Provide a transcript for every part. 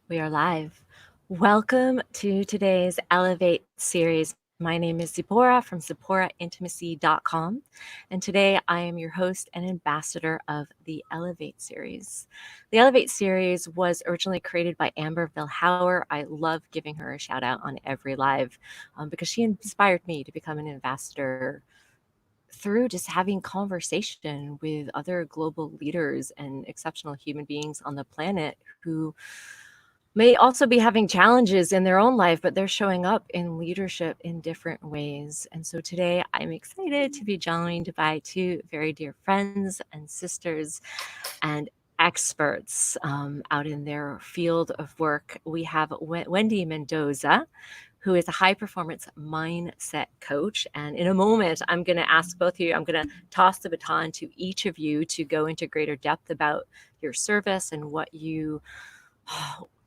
We are live. Welcome to today's Elevate series. My name is Tziporah from TziporahIntimacy.com, and today I am your host and ambassador of the Elevate series. The Elevate series was originally created by Amber Vilhauer. I love giving her a shout out on every live because she inspired me to become an ambassador through just having conversation with other global leaders and exceptional human beings on the planet who may also be having challenges in their own life, but they're showing up in leadership in different ways. And so today I'm excited to be joined by two very dear friends and sisters and experts out in their field of work. We have Wendy Mendoza, who is a high performance mindset coach. And in a moment, I'm going to ask both of you, I'm going to toss the baton to each of you to go into greater depth about your service and what you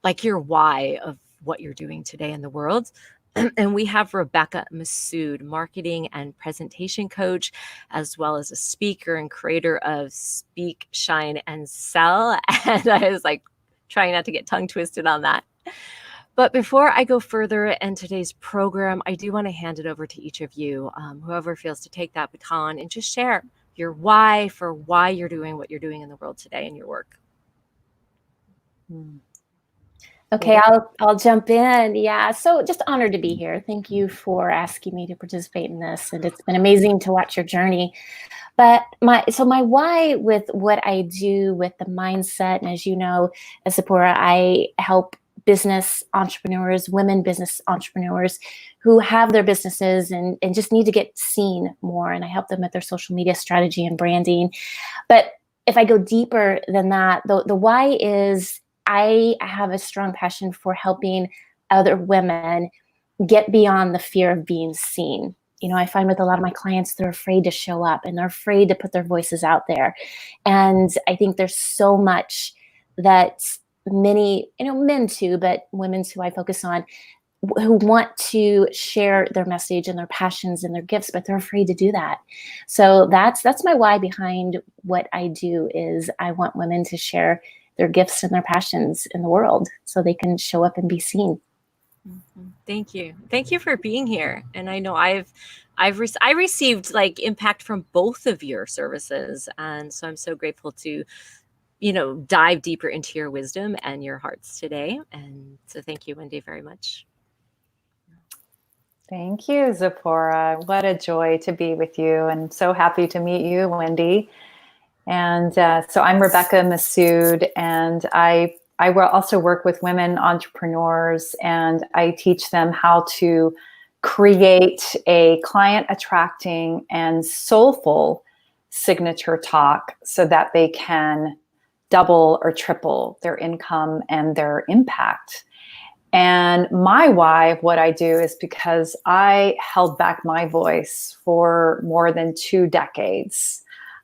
like your why of what you're doing today in the world. And we have Rebecca Massoud, marketing and presentation coach, as well as a speaker and creator of Speak, Shine, and Sell. And I was like trying not to get tongue twisted on that. But before I go further in today's program, I do want to hand it over to each of you, whoever feels to take that baton and just share your why for why you're doing what you're doing in the world today in your work. Okay, I'll jump in. Yeah, so just honored to be here. Thank you for asking me to participate in this, and it's been amazing to watch your journey. But my why with what I do with the mindset, and as you know, as Tziporah, I help business entrepreneurs, women business entrepreneurs who have their businesses and just need to get seen more, and I help them with their social media strategy and branding. But if I go deeper than that, the why is I have a strong passion for helping other women get beyond the fear of being seen. You know, I find with a lot of my clients, they're afraid to show up and they're afraid to put their voices out there. And I think there's so much that many, men too, but women who I focus on, who want to share their message and their passions and their gifts, but they're afraid to do that. So that's my why behind what I do is I want women to share their gifts and their passions in the world so they can show up and be seen. Thank you. Thank you for being here. And I know I received like impact from both of your services. And so I'm so grateful to, dive deeper into your wisdom and your hearts today. And so thank you, Wendy, very much. Thank you, Tziporah. What a joy to be with you, and so happy to meet you, Wendy. And so I'm Rebecca Massoud, and I also work with women entrepreneurs, and I teach them how to create a client attracting and soulful signature talk so that they can double or triple their income and their impact. And my why of what I do is because I held back my voice for more than 2 decades.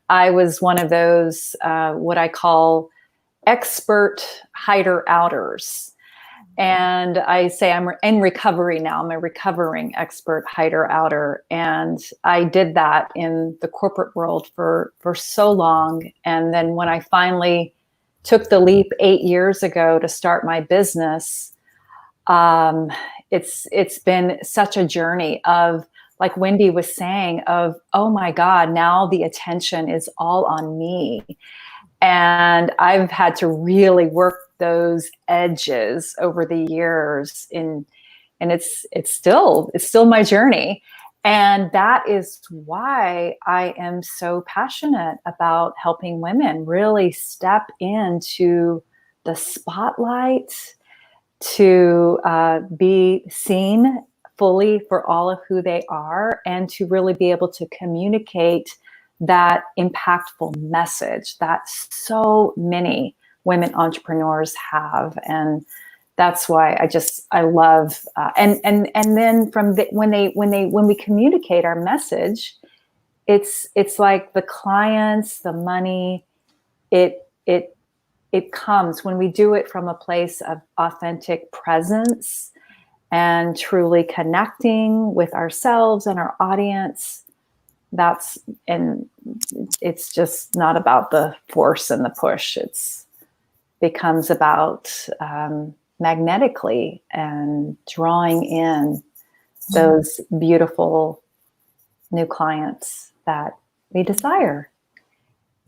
I was one of those, what I call expert hider-outers. And I say I'm in recovery now. I'm a recovering expert hider-outer. And I did that in the corporate world for so long. And then when I finally took the leap 8 years ago to start my business, it's been such a journey of, like Wendy was saying, of, oh my God, now the attention is all on me. And I've had to really work those edges over the years and it's still my journey. And that is why I am so passionate about helping women really step into the spotlight, to be seen fully for all of who they are, and to really be able to communicate that impactful message that so many women entrepreneurs have. And that's why I love and then when we communicate our message, it's like the clients, the money, it comes when we do it from a place of authentic presence and truly connecting with ourselves and our audience. And it's just not about the force and the push. It's becomes about magnetically and drawing in those beautiful new clients that we desire.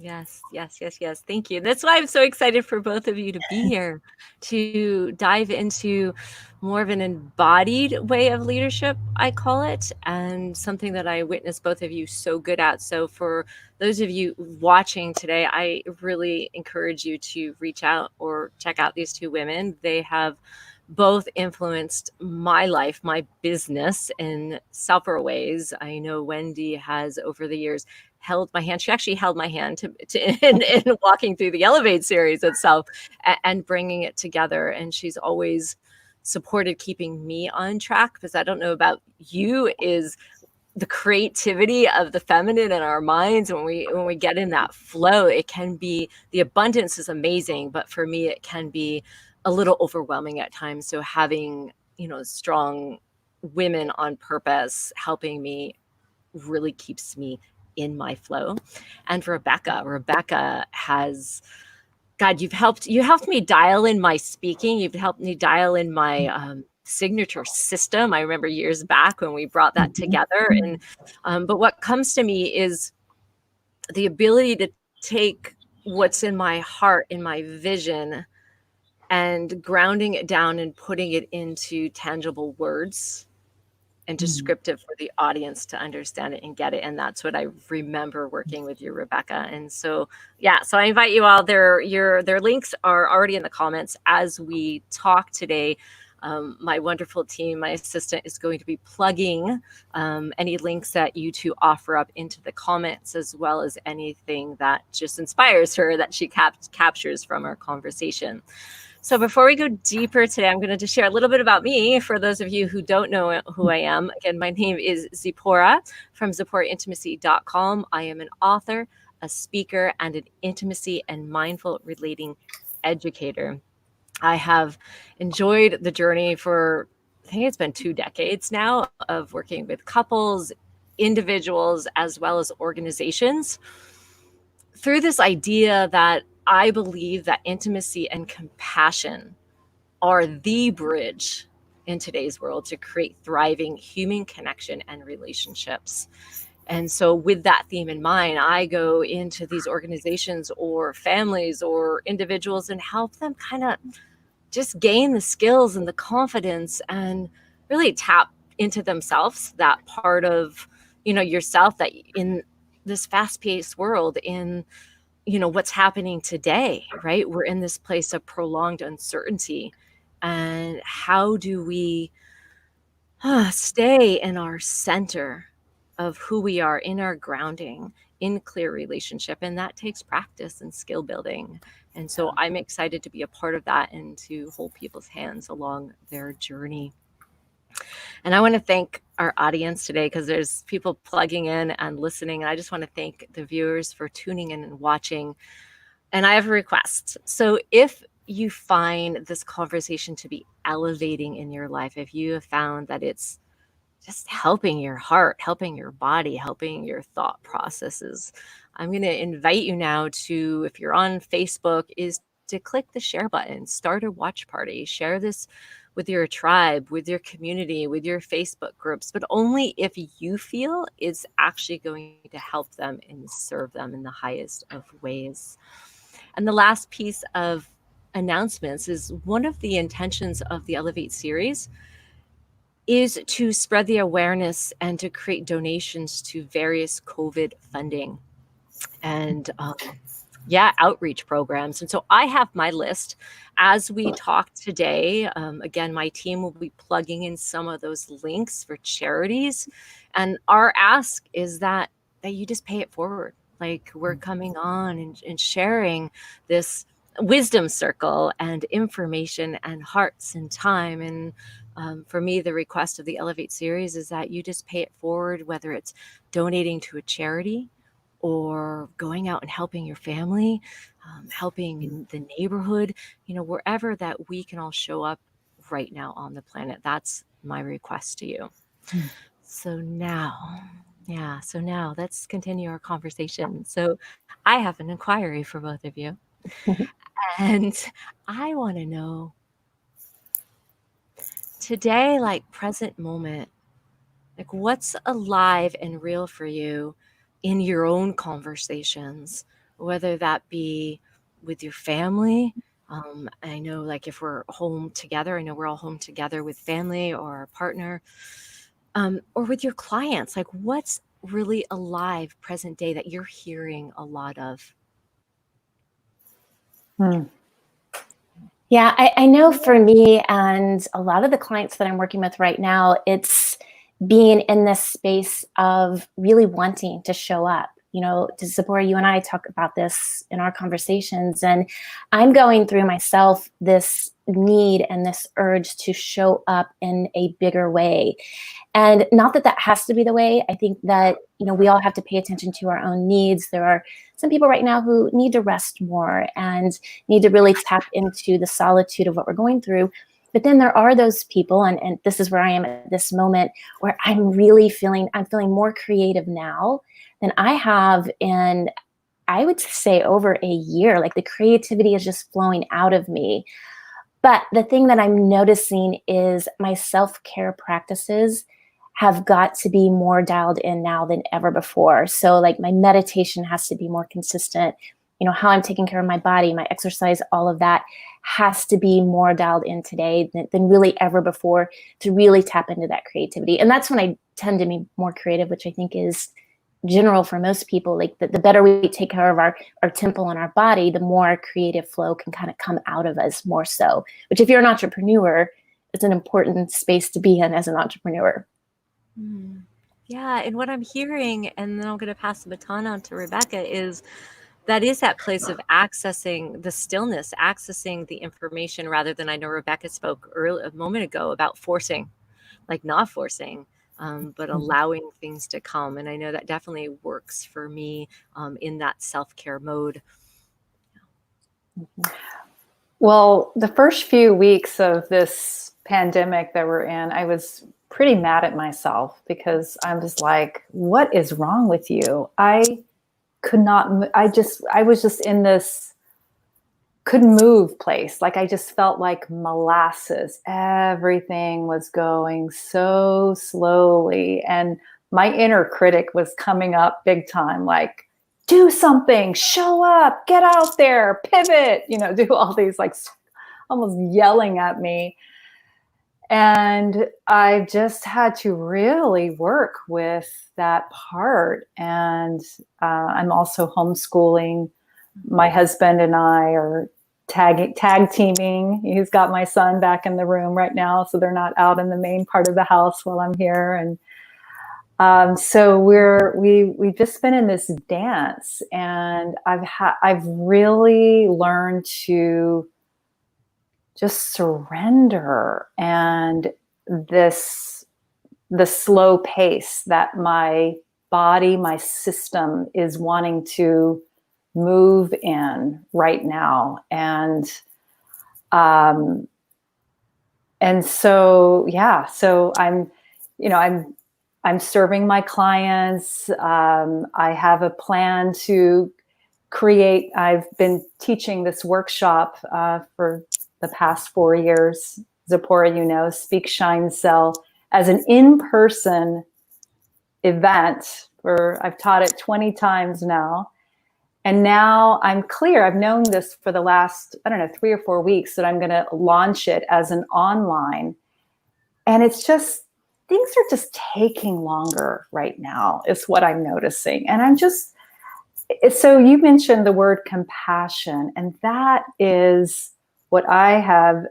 Yes, yes, yes, yes. Thank you. That's why I'm so excited for both of you to be here, to dive into more of an embodied way of leadership, I call it, and something that I witnessed both of you so good at. So for those of you watching today, I really encourage you to reach out or check out these two women. They have both influenced my life, my business in several ways. I know Wendy has over the years held my hand. She actually held my hand in walking through the Elevate series itself and bringing it together. And she's always supported keeping me on track, because I don't know about you, is the creativity of the feminine in our minds. When we get in that flow, it can be, the abundance is amazing, but for me it can be a little overwhelming at times. So having, strong women on purpose helping me really keeps me in my flow. And Rebecca has, God, you helped me dial in my speaking. You've helped me dial in my signature system. I remember years back when we brought that together. And but what comes to me is the ability to take what's in my heart, in my vision, and grounding it down and putting it into tangible words and descriptive for the audience to understand it and get it. And that's what I remember working with you, Rebecca. And so, yeah, so I invite you all. Their links are already in the comments as we talk today. My wonderful team, my assistant, is going to be plugging any links that you two offer up into the comments, as well as anything that just inspires her that she captures from our conversation. So before we go deeper today, I'm going to just share a little bit about me for those of you who don't know who I am. Again, my name is Tziporah from TziporahIntimacy.com. I am an author, a speaker, and an intimacy and mindful relating educator. I have enjoyed the journey for, I think it's been 2 decades now, of working with couples, individuals, as well as organizations, through this idea that I believe that intimacy and compassion are the bridge in today's world to create thriving human connection and relationships. And so with that theme in mind, I go into these organizations or families or individuals and help them kind of just gain the skills and the confidence and really tap into themselves, that part of, yourself that in this fast-paced world, in what's happening today, right? We're in this place of prolonged uncertainty. And how do we stay in our center of who we are, in our grounding, in clear relationship? And that takes practice and skill building. And so I'm excited to be a part of that and to hold people's hands along their journey. And I want to thank our audience today, because there's people plugging in and listening. And I just want to thank the viewers for tuning in and watching. And I have a request. So if you find this conversation to be elevating in your life, if you have found that it's just helping your heart, helping your body, helping your thought processes, I'm going to invite you now to, if you're on Facebook, is to click the share button, start a watch party, share this with your tribe, with your community, with your Facebook groups, but only if you feel it's actually going to help them and serve them in the highest of ways. And the last piece of announcements is, one of the intentions of the Elevate series is to spread the awareness and to create donations to various COVID funding and outreach programs. And so I have my list as we talk today. Again, my team will be plugging in some of those links for charities. And our ask is that you just pay it forward. Like, we're coming on and sharing this wisdom circle and information and hearts and time. And for me, the request of the Elevate series is that you just pay it forward, whether it's donating to a charity or going out and helping your family, helping in the neighborhood, wherever that we can all show up right now on the planet. That's my request to you. So now let's continue our conversation. So I have an inquiry for both of you. And I want to know, today, like present moment, like what's alive and real for you in your own conversations, whether that be with your family. I know, like, if we're home together, I know we're all home together with family or our partner, or with your clients. Like, what's really alive present day that you're hearing a lot of? Yeah, I know for me and a lot of the clients that I'm working with right now, it's being in this space of really wanting to show up. You know, to Tziporah, you and I talk about this in our conversations, and I'm going through myself this need and this urge to show up in a bigger way. And not that that has to be the way. I think that, you know, we all have to pay attention to our own needs. There are some people right now who need to rest more and need to really tap into the solitude of what we're going through. But then there are those people, and this is where I am at this moment, where I'm feeling more creative now than I have in, I would say, over a year. Like, the creativity is just flowing out of me. But the thing that I'm noticing is my self-care practices have got to be more dialed in now than ever before. So, like, my meditation has to be more consistent. You know, how I'm taking care of my body, my exercise, all of that has to be more dialed in today than really ever before, to really tap into that creativity. And that's when I tend to be more creative, which I think is general for most people. Like, the better we take care of our temple and our body, the more creative flow can kind of come out of us more so, which, if you're an entrepreneur, it's an important space to be in as an entrepreneur. Yeah, and what I'm hearing, and then I'm going to pass the baton on to Rebecca, is that place of accessing the stillness, accessing the information, rather than, I know Rebecca spoke a moment ago about forcing, like not forcing, but allowing things to come. And I know that definitely works for me in that self-care mode. Well, the first few weeks of this pandemic that we're in, I was pretty mad at myself because I was like, what is wrong with you? I could not, I was just in this couldn't move place. Like, I just felt like molasses. Everything was going so slowly. And my inner critic was coming up big time, like, do something, show up, get out there, pivot, you know, do all these, like, almost yelling at me. And I just had to really work with that part. And I'm also homeschooling. My husband and I are tag teaming. He's got my son back in the room right now, so they're not out in the main part of the house while I'm here. And so we've just been in this dance, and I've really learned to just surrender, and the slow pace that my body, my system is wanting to move in right now. And so, yeah, so I'm serving my clients. I have a plan to create, I've been teaching this workshop for the past 4 years, Tziporah, you know, Speak, Shine, Sell, as an in-person event. I've taught it 20 times now. And now I'm clear. I've known this for the last, 3 or 4 weeks, that I'm going to launch it as an online. And it's just, things are just taking longer right now, is what I'm noticing. And so you mentioned the word compassion, and that is what I have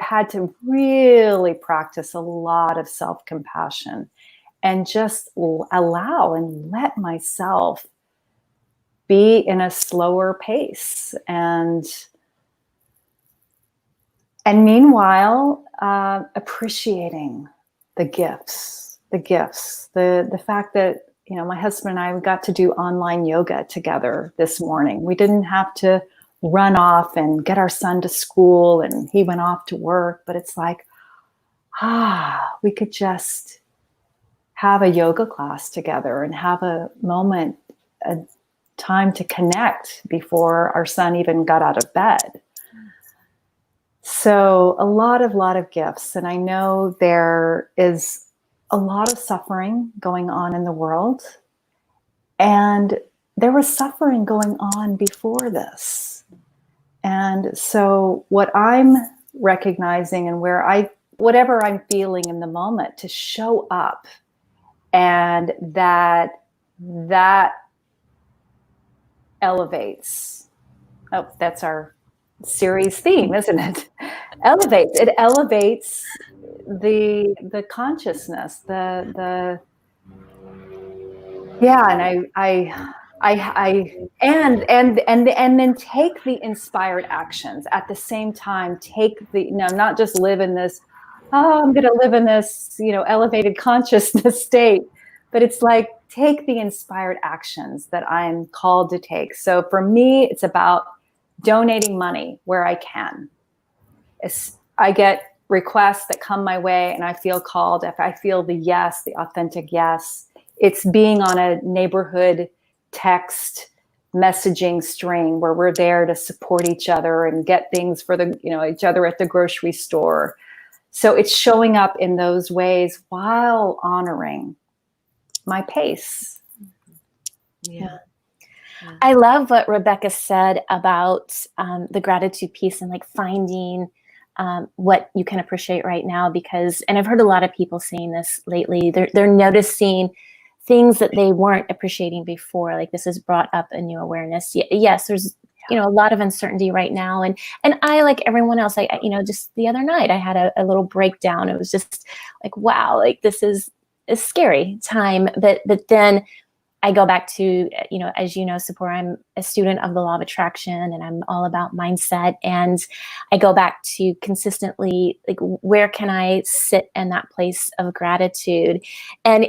had to really practice, a lot of self-compassion, and just allow and let myself be in a slower pace. And meanwhile, appreciating the gifts, the fact that, you know, my husband and I got to do online yoga together this morning. We didn't have to run off and get our son to school, and he went off to work, but it's like, we could just have a yoga class together and have a moment, a time to connect before our son even got out of bed. So a lot of gifts. And I know there is a lot of suffering going on in the world. And there was suffering going on before this. And so what I'm recognizing and whatever I'm feeling in the moment, to show up, and that elevates. Oh, that's our series theme, isn't it? It elevates the consciousness, and and then take the inspired actions at the same time. Not just live in this, oh, I'm going to live in this, elevated consciousness state, but it's like, take the inspired actions that I'm called to take. So for me, it's about donating money where I can. I get requests that come my way and I feel called. If I feel the authentic yes, it's being on a neighborhood text messaging string where we're there to support each other and get things for each other at the grocery store. So it's showing up in those ways while honoring my pace. Yeah. I love what Rebecca said about the gratitude piece and like finding what you can appreciate right now, because, and I've heard a lot of people saying this lately, they're noticing things that they weren't appreciating before. Like, this has brought up a new awareness. Yes, there's a lot of uncertainty right now, and I, like everyone else, I just the other night I had a little breakdown. It was just like, wow, like this is a scary time, but then I go back to, as you know, Tziporah, I'm a student of the law of attraction, and I'm all about mindset. And I go back to consistently, like, where can I sit in that place of gratitude? And,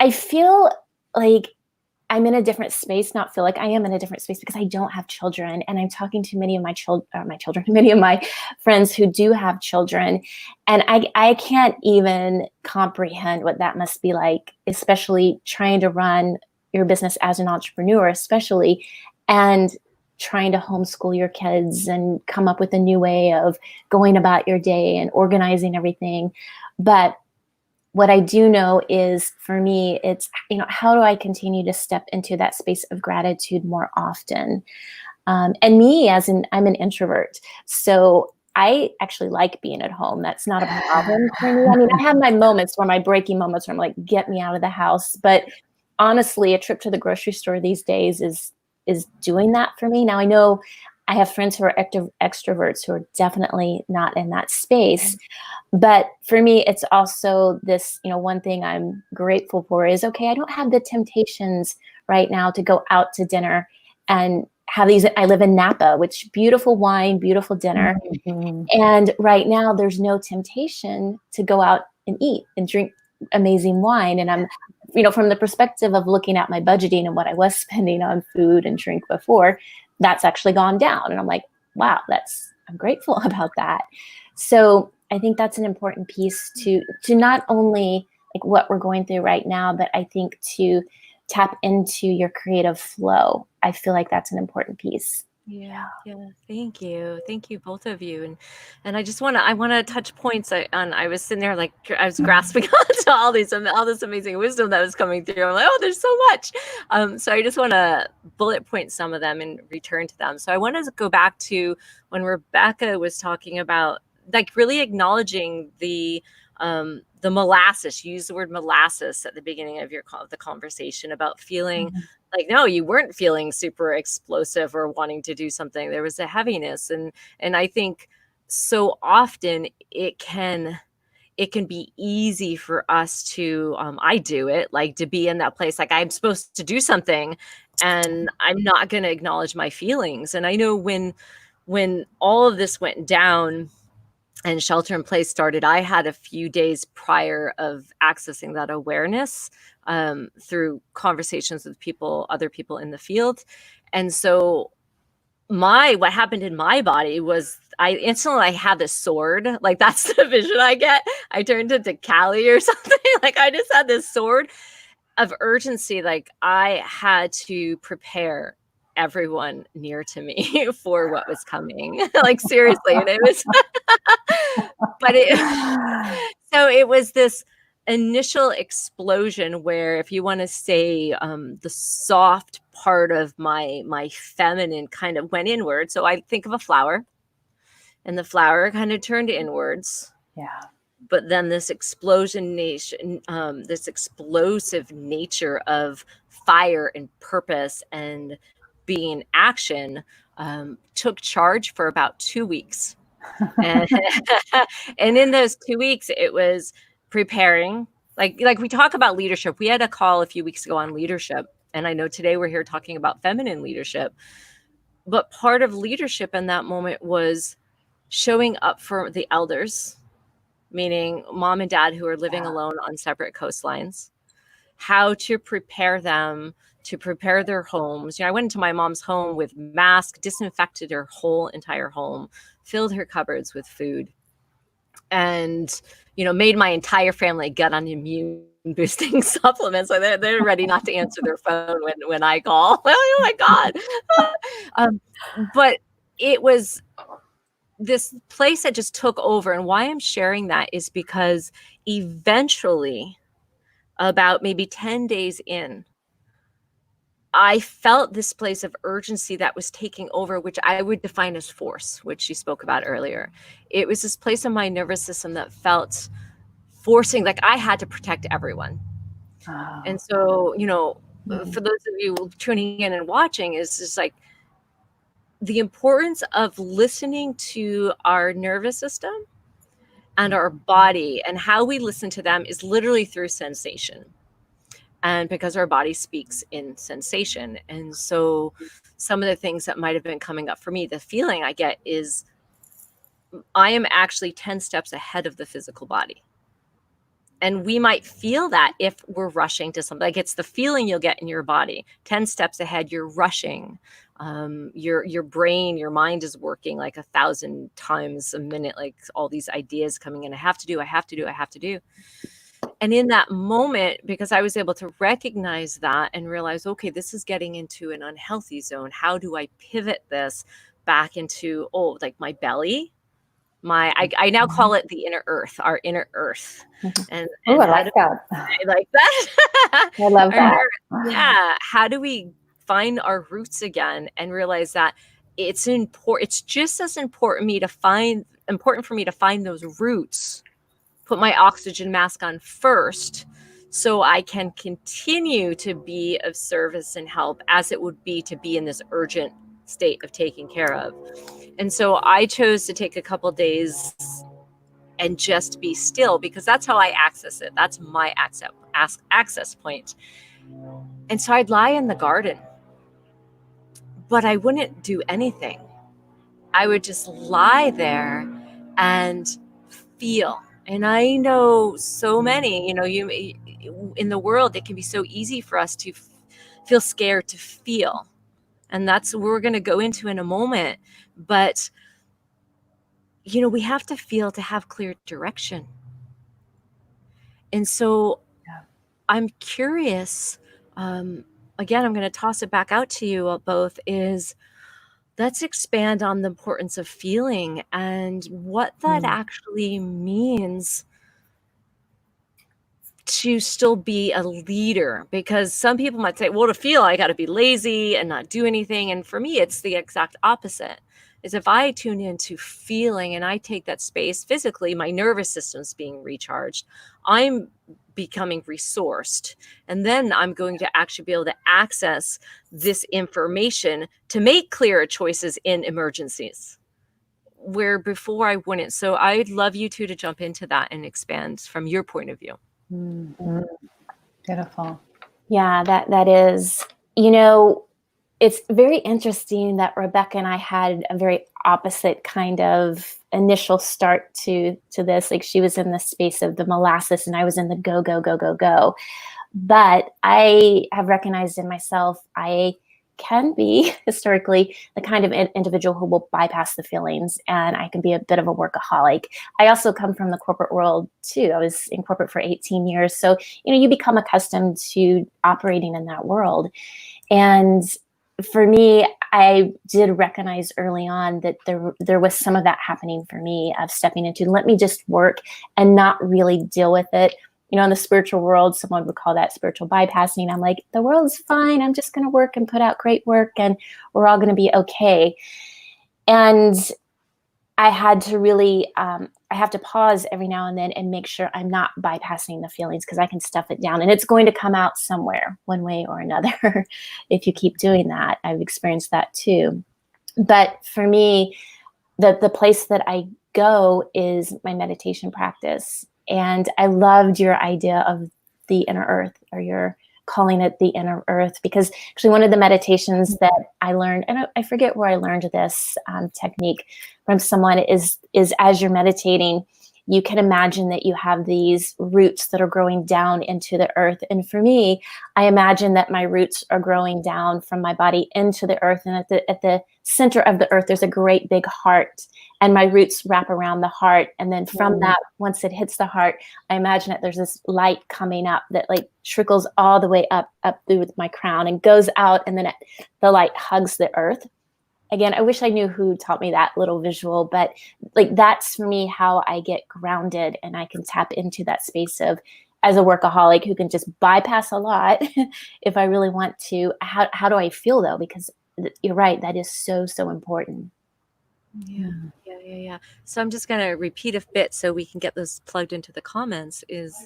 I feel like I'm in a different space, not feel like I am in a different space, because I don't have children. And I'm talking to many of many of my friends who do have children. And I can't even comprehend what that must be like, especially trying to run your business as an entrepreneur, especially, and trying to homeschool your kids and come up with a new way of going about your day and organizing everything. But what I do know is, for me, it's, how do I continue to step into that space of gratitude more often? And me, I'm an introvert, so I actually like being at home. That's not a problem for me. I mean, I have my moments where my breaking moments where I'm like, get me out of the house. But honestly, a trip to the grocery store these days is doing that for me. Now, I know I have friends who are extroverts who are definitely not in that space. But for me, it's also this, one thing I'm grateful for is, okay, I don't have the temptations right now to go out to dinner and have these. I live in Napa, which beautiful wine, beautiful dinner. Mm-hmm. And right now there's no temptation to go out and eat and drink amazing wine. And I'm, from the perspective of looking at my budgeting and what I was spending on food and drink before, that's actually gone down. And I'm like, wow, I'm grateful about that. So I think that's an important piece to not only like what we're going through right now, but I think to tap into your creative flow. I feel like that's an important piece. Yeah. Thank you, both of you. And I just want to touch points. I was sitting there like I was grasping onto all this amazing wisdom that was coming through. I'm like, oh, there's so much. So I just want to bullet point some of them and return to them. So I want to go back to when Rebecca was talking about, like, really acknowledging the molasses. You used the word molasses at the beginning of the conversation about feeling like, no, you weren't feeling super explosive or wanting to do something. There was a heaviness. And I think so often it can be easy for us to, I do it, like, to be in that place. Like, I'm supposed to do something and I'm not going to acknowledge my feelings. And I know when all of this went down and shelter in place started, I had a few days prior of accessing that awareness through conversations with other people in the field. And so what happened in my body was I had this sword. Like, that's the vision I get. I turned into Cali or something. Like, I just had this sword of urgency. Like, I had to prepare everyone near to me for what was coming. Like, seriously. And it was, but so it was this initial explosion where, if you want to say, the soft part of my feminine kind of went inward. So I think of a flower, and the flower kind of turned inwards. Yeah. But then this explosion nation, this explosive nature of fire and purpose and being action, took charge for about 2 weeks. And, and in those 2 weeks, it was preparing. Like we talk about leadership. We had a call a few weeks ago on leadership. And I know today we're here talking about feminine leadership. But part of leadership in that moment was showing up for the elders, meaning mom and dad who are living alone on separate coastlines, how to prepare them, to prepare their homes. I went into my mom's home with masks, disinfected her whole entire home, filled her cupboards with food, and, made my entire family get on immune boosting supplements. So they're ready not to answer their phone when I call. Oh my God. But it was this place that just took over. And why I'm sharing that is because eventually, about maybe 10 days in, I felt this place of urgency that was taking over, which I would define as force, which you spoke about earlier. It was this place in my nervous system that felt forcing, like I had to protect everyone. Oh. And so, for those of you tuning in and watching, is just like the importance of listening to our nervous system and our body, and how we listen to them is literally through sensation. And because our body speaks in sensation. And so some of the things that might have been coming up for me, the feeling I get is I am actually 10 steps ahead of the physical body. And we might feel that if we're rushing to something. Like, it's the feeling you'll get in your body. 10 steps ahead, you're rushing. Your brain, your mind is working like 1,000 times a minute, like all these ideas coming in. I have to do. And in that moment, because I was able to recognize that and realize, okay, this is getting into an unhealthy zone. How do I pivot this back into, like my belly? I now call it the inner earth, our inner earth. And I like that. I like that. I love that. Yeah. How do we find our roots again and realize that it's important? It's just as important for me to find those roots, put my oxygen mask on first, so I can continue to be of service and help, as it would be to be in this urgent state of taking care of. And so I chose to take a couple days and just be still, because that's how I access it. That's my access point. And so I'd lie in the garden, but I wouldn't do anything. I would just lie there and feel. And I know so many, in the world, it can be so easy for us to feel scared to feel. And that's what we're going to go into in a moment. But, we have to feel to have clear direction. And so I'm curious, again, I'm going to toss it back out to you both, is let's expand on the importance of feeling and what that actually means to still be a leader. Because some people might say, well, to feel, I got to be lazy and not do anything. And for me, it's the exact opposite. Is if I tune into feeling and I take that space physically, my nervous system's being recharged, I'm becoming resourced. And then I'm going to actually be able to access this information to make clearer choices in emergencies, where before I wouldn't. So I'd love you two to jump into that and expand from your point of view. Mm-hmm. Beautiful. Yeah, that is, it's very interesting that Rebecca and I had a very opposite kind of initial start to this. Like, she was in the space of the molasses and I was in the go, go, go, go, go. But I have recognized in myself, I can be historically the kind of individual who will bypass the feelings, and I can be a bit of a workaholic. I also come from the corporate world too. I was in corporate for 18 years. So, you become accustomed to operating in that world. And for me, I did recognize early on that there was some of that happening for me, of stepping into, let me just work and not really deal with it. In the spiritual world, someone would call that spiritual bypassing. I'm like, the world's fine. I'm just going to work and put out great work and we're all going to be okay. And I had to really, I have to pause every now and then and make sure I'm not bypassing the feelings, because I can stuff it down and it's going to come out somewhere one way or another if you keep doing that. I've experienced that too. But for me, the place that I go is my meditation practice. And I loved your idea of the inner earth, or you're calling it the inner earth, because actually one of the meditations that I learned, and I forget where I learned this technique from someone, is as you're meditating, you can imagine that you have these roots that are growing down into the earth. And for me, I imagine that my roots are growing down from my body into the earth. And at the center of the earth, there's a great big heart. And my roots wrap around the heart. And then from that, once it hits the heart, I imagine that there's this light coming up that like trickles all the way up through my crown and goes out. And then the light hugs the earth. Again, I wish I knew who taught me that little visual, but like that's for me how I get grounded, and I can tap into that space of, as a workaholic who can just bypass a lot if I really want to. How do I feel though? Because you're right, that is so, so important. Yeah. So I'm just going to repeat a bit so we can get this plugged into the comments. Is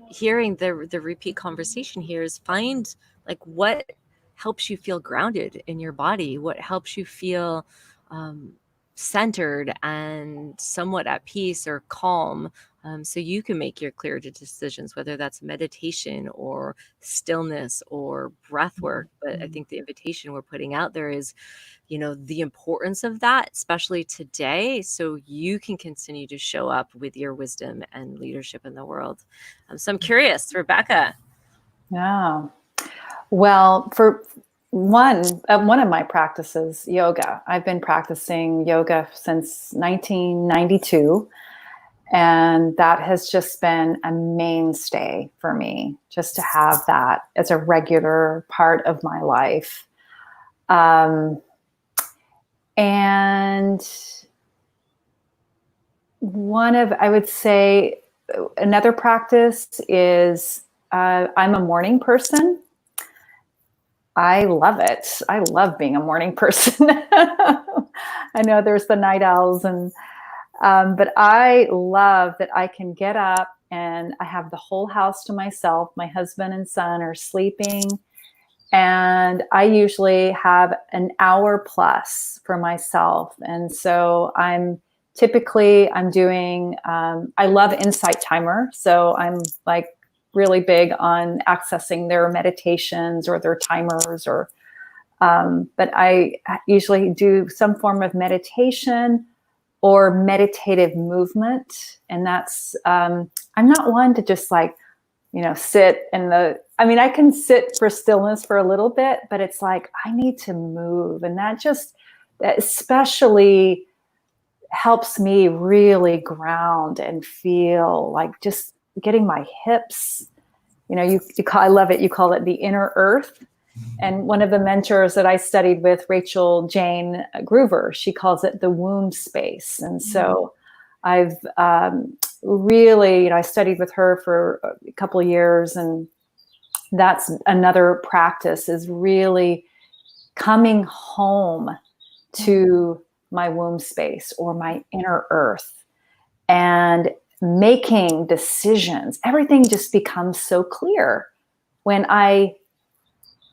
hearing the repeat conversation here is find like what helps you feel grounded in your body, what helps you feel centered and somewhat at peace or calm, so you can make your clear decisions, whether that's meditation or stillness or breath work. But I think the invitation we're putting out there is, the importance of that, especially today, so you can continue to show up with your wisdom and leadership in the world. So I'm curious, Rebecca. Yeah. Well, for one of my practices, yoga. I've been practicing yoga since 1992. And that has just been a mainstay for me, just to have that as a regular part of my life. And I would say another practice is, I'm a morning person. I love it. I love being a morning person. I know there's the night owls, but I love that I can get up and I have the whole house to myself. My husband and son are sleeping, and I usually have an hour plus for myself. And so I'm doing, I love Insight Timer. So I'm like really big on accessing their meditations or their timers, but I usually do some form of meditation or meditative movement. And that's, I'm not one to just like, sit I can sit for stillness for a little bit, but it's like, I need to move. And that especially helps me really ground and feel like just getting my hips, I love it. You call it the inner earth. And one of the mentors that I studied with, Rachel Jane Groover, she calls it the womb space. And so I've really, I studied with her for a couple of years, and that's another practice, is really coming home to my womb space or my inner earth and making decisions. Everything just becomes so clear when I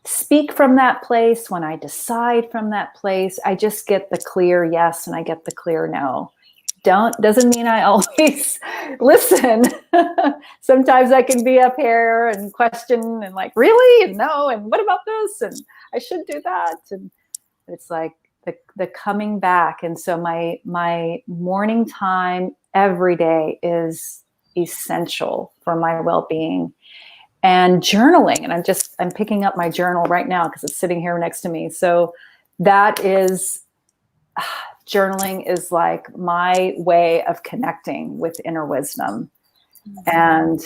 speak from that place, when I decide from that place. I just get the clear yes and I get the clear no. Doesn't mean I always listen. Sometimes I can be up here and question and like, really? And no, and what about this? And I should do that. And it's like the coming back. And so my morning time every day is essential for my well-being. And journaling, and I'm picking up my journal right now because it's sitting here next to me. So that is, journaling is like my way of connecting with inner wisdom. And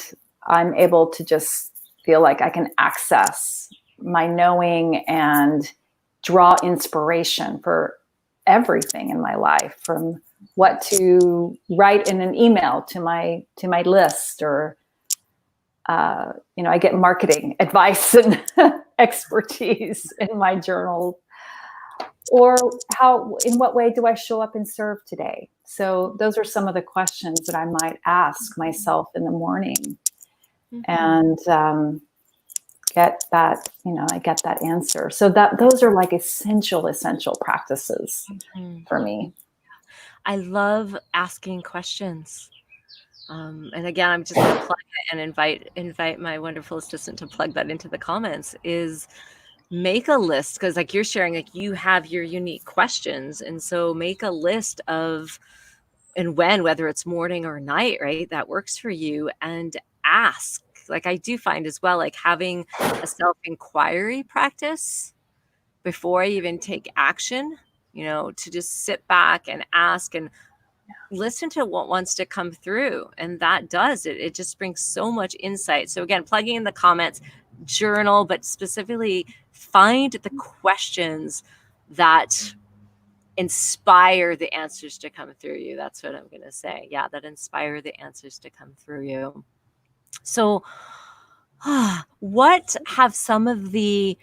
I'm able to just feel like I can access my knowing and draw inspiration for everything in my life, from what to write in an email to my list, or I get marketing advice and expertise in my journal, or in what way do I show up and serve today? So those are some of the questions that I might ask myself in the morning, and get that, I get that answer. So those are like essential practices for me. I love asking questions. And again, I'm just going to plug it and invite my wonderful assistant to plug that into the comments, is make a list, because like you're sharing, like you have your unique questions. And so make a list of, and whether it's morning or night, right, that works for you, and ask. Like I do find as well, like having a self-inquiry practice before I even take action, to just sit back and ask and listen to what wants to come through. And that does it. It just brings so much insight. So again, plugging in the comments, journal, but specifically find the questions that inspire the answers to come through you. That's what I'm going to say. Yeah, that inspire the answers to come through you. So what have some of the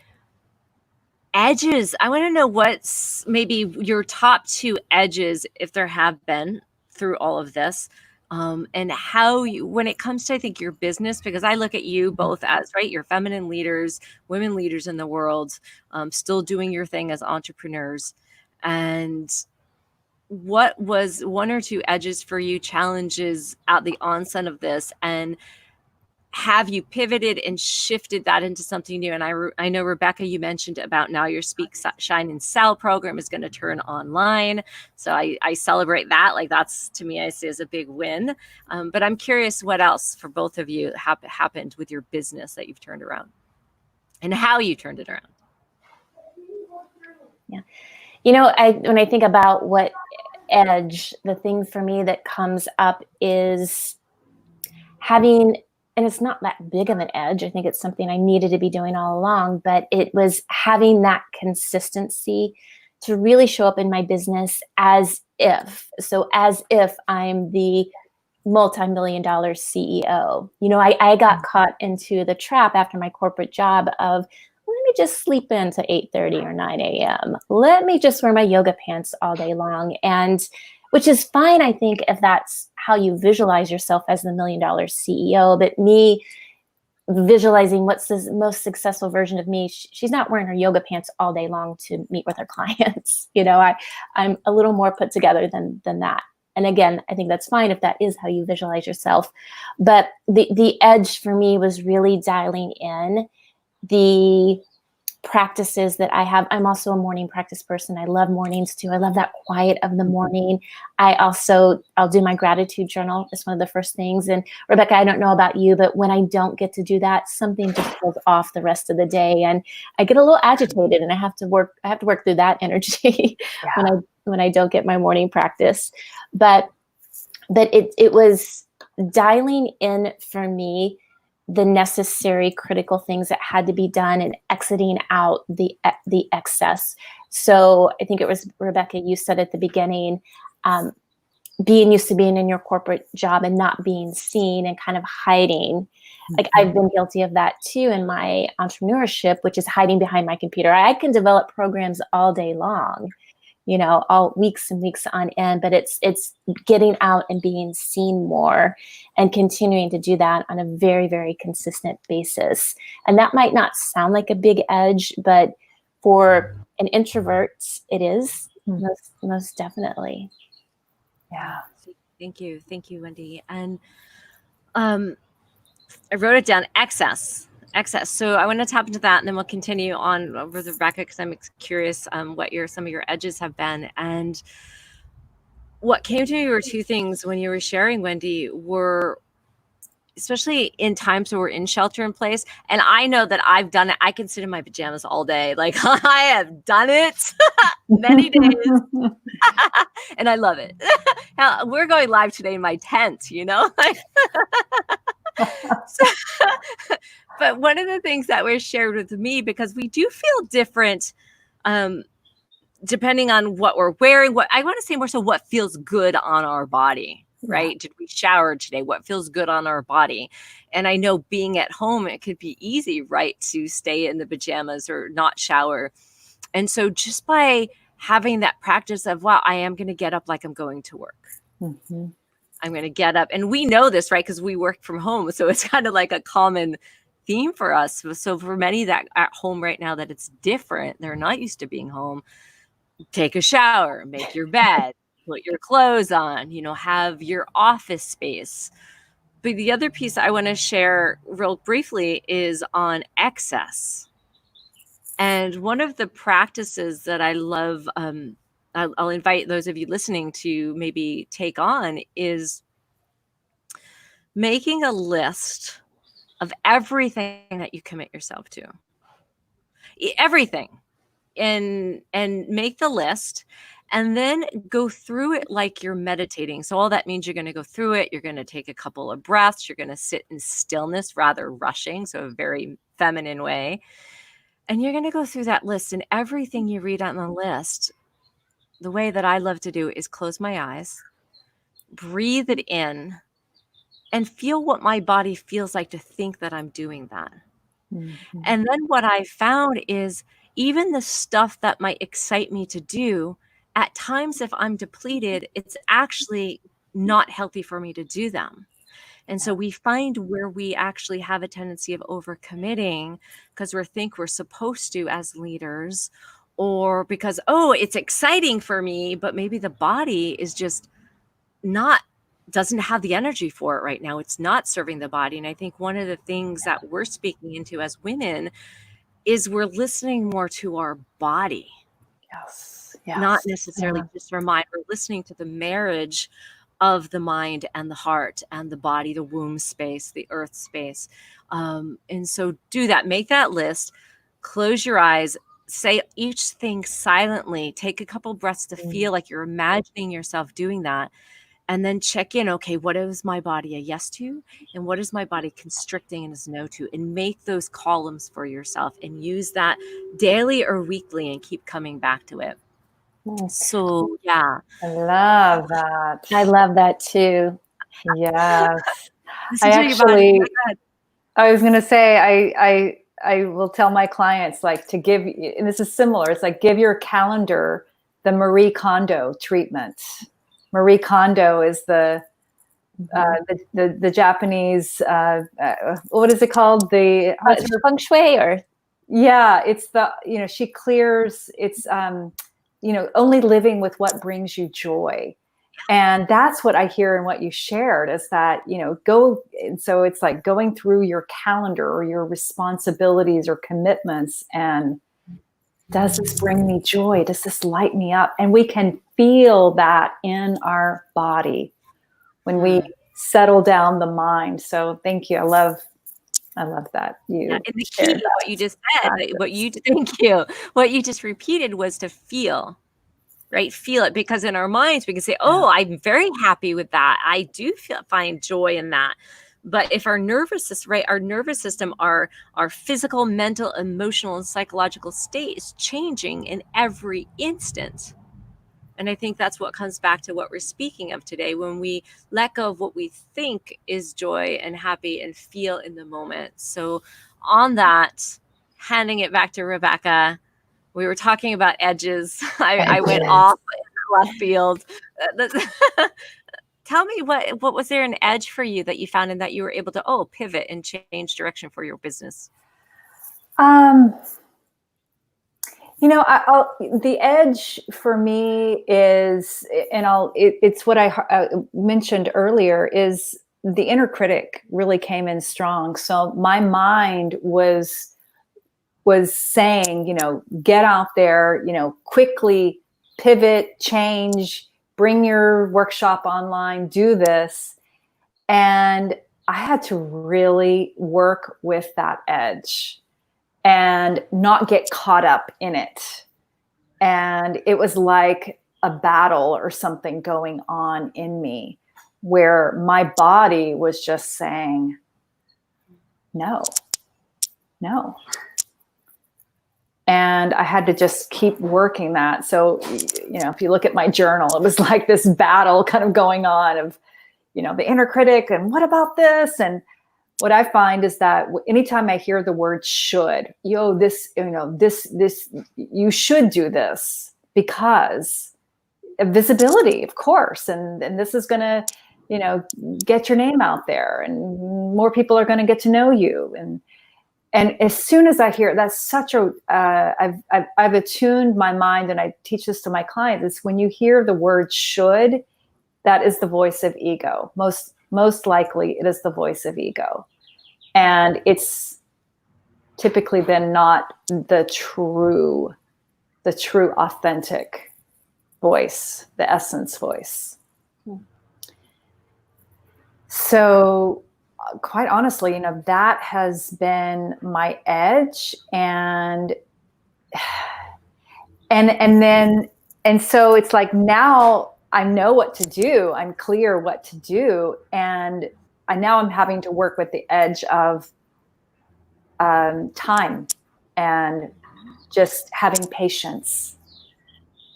edges? I want to know what's maybe your top 2 edges, if there have been, through all of this, and how you, when it comes to, I think, your business, because I look at you both as, right, you're feminine leaders, women leaders in the world, still doing your thing as entrepreneurs. And what was 1 or 2 edges for you, challenges at the onset of this, and have you pivoted and shifted that into something new? And I know, Rebecca, you mentioned about now your Speak, Shine, and Sell program is going to turn online. So I celebrate that. Like that's, to me, I see as a big win. But I'm curious what else for both of you happened with your business that you've turned around, and how you turned it around. Yeah. When I think about what edge, the thing for me that comes up is having, and it's not that big of an edge, I think it's something I needed to be doing all along, but it was having that consistency to really show up in my business as if I'm the multi-million-dollar CEO. I got caught into the trap after my corporate job of, let me just sleep in to 8:30 or 9 a.m. Let me just wear my yoga pants all day long. And which is fine, I think, if that's how you visualize yourself as the $1 million CEO. But me visualizing what's the most successful version of me, she's not wearing her yoga pants all day long to meet with her clients. I'm a little more put together than that. And again, I think that's fine if that is how you visualize yourself. But the edge for me was really dialing in the practices that I have. I'm also a morning practice person. I love mornings too. I love that quiet of the morning. I'll do my gratitude journal. It's one of the first things. And Rebecca, I don't know about you, but when I don't get to do that, something just goes off the rest of the day, and I get a little agitated, and I have to work through that energy when I don't get my morning practice. But it was dialing in for me the necessary critical things that had to be done and exiting out the excess. So I think it was, Rebecca, you said at the beginning, being used to being in your corporate job and not being seen and kind of hiding. Like I've been guilty of that too in my entrepreneurship, which is hiding behind my computer. I can develop programs all day long, all weeks and weeks on end, but it's getting out and being seen more and continuing to do that on a very, very consistent basis. And that might not sound like a big edge, but for an introvert, it is most definitely. Yeah. Thank you, Wendy. And I wrote it down, excess. So I want to tap into that, and then we'll continue on with Rebecca, because I'm curious what some of your edges have been. And what came to me were 2 things when you were sharing, Wendy, were especially in times where we're in shelter in place. And I know that I've done it. I can sit in my pajamas all day. Like I have done it many days. And I love it. Now, we're going live today in my tent, But one of the things that was shared with me, because we do feel different depending on what we're wearing, what I want to say more so what feels good on our body, right? Yeah. Did we shower today? What feels good on our body? And I know being at home, it could be easy, right, to stay in the pajamas or not shower. And so just by having that practice of, wow, I am going to get up like I'm going to work. Mm-hmm. I'm going to get up. And we know this, right? Because we work from home. So it's kind of like a common theme for us. So for many that at home right now, that it's different, they're not used to being home. Take a shower, make your bed, put your clothes on, have your office space. But the other piece I want to share real briefly is on excess. And one of the practices that I love, I'll invite those of you listening to maybe take on, is making a list of everything that you commit yourself to. Everything. And make the list and then go through it like you're meditating. So all that means you're going to go through it. You're going to take a couple of breaths. You're going to sit in stillness rather rushing. So a very feminine way. And you're going to go through that list, and everything you read on the list, the way that I love to do is close my eyes, breathe it in, and feel what my body feels like to think that I'm doing that. Mm-hmm. And then what I found is even the stuff that might excite me to do, at times if I'm depleted, it's actually not healthy for me to do them. And so we find where we actually have a tendency of overcommitting because we think we're supposed to as leaders, or because, oh, it's exciting for me, but maybe the body is just doesn't have the energy for it right now. It's not serving the body. And I think one of the things that we're speaking into as women is we're listening more to our body, Yes. not Yes. necessarily Yeah. just our mind. We're listening to the marriage of the mind and the heart and the body, the womb space, the earth space. And so do that, make that list, close your eyes, say each thing silently, take a couple breaths to feel like you're imagining yourself doing that. And then check in, okay, what is my body a yes to? And what is my body constricting and is no to? And make those columns for yourself and use that daily or weekly and keep coming back to it. So, yeah. I love that. I love that too. Yes. Listen I to your body. actually, Go ahead. I was going to say, I will tell my clients like to give, and this is similar. It's like give your calendar the Marie Kondo treatment. Marie Kondo is the Japanese, what is it called? Feng shui or? Yeah, it's she clears, it's, only living with what brings you joy. And that's what I hear in what you shared is that, and so it's like going through your calendar or your responsibilities or commitments. And does this bring me joy? Does this light me up? And we can feel that in our body when we settle down the mind. So thank you. I love that you Yeah, and the key, shared that. what you just said, thank you. What you just repeated was to feel, right? Feel it, because in our minds we can say, "Oh, I'm very happy with that. I do find joy in that." But if our nervous system, right, our physical, mental, emotional, and psychological state is changing in every instant. And I think that's what comes back to what we're speaking of today. When we let go of what we think is joy and happy and feel in the moment. So on that, handing it back to Rebecca, we were talking about edges. I went off in left field. Tell me what was there an edge for you that you found and that you were able to pivot and change direction for your business? The edge for me is, and it's what I mentioned earlier, is the inner critic really came in strong. So my mind was saying, get out there, quickly pivot, change, bring your workshop online, do this. And I had to really work with that edge and not get caught up in it. And it was like a battle or something going on in me where my body was just saying, no. And I had to just keep working that. So, if you look at my journal, it was like this battle kind of going on of, the inner critic and what about this? And what I find is that anytime I hear the word should, this, you should do this because of visibility, of course. And this is going to, get your name out there and more people are going to get to know you. And as soon as I hear it, that's such a, I've attuned my mind, and I teach this to my clients, is when you hear the word should, that is the voice of ego. Most likely it is the voice of ego. And it's typically then not the true authentic voice, the essence voice. So quite honestly, that has been my edge, and so it's like now I know what to do. I'm clear what to do, and now I'm having to work with the edge of time and just having patience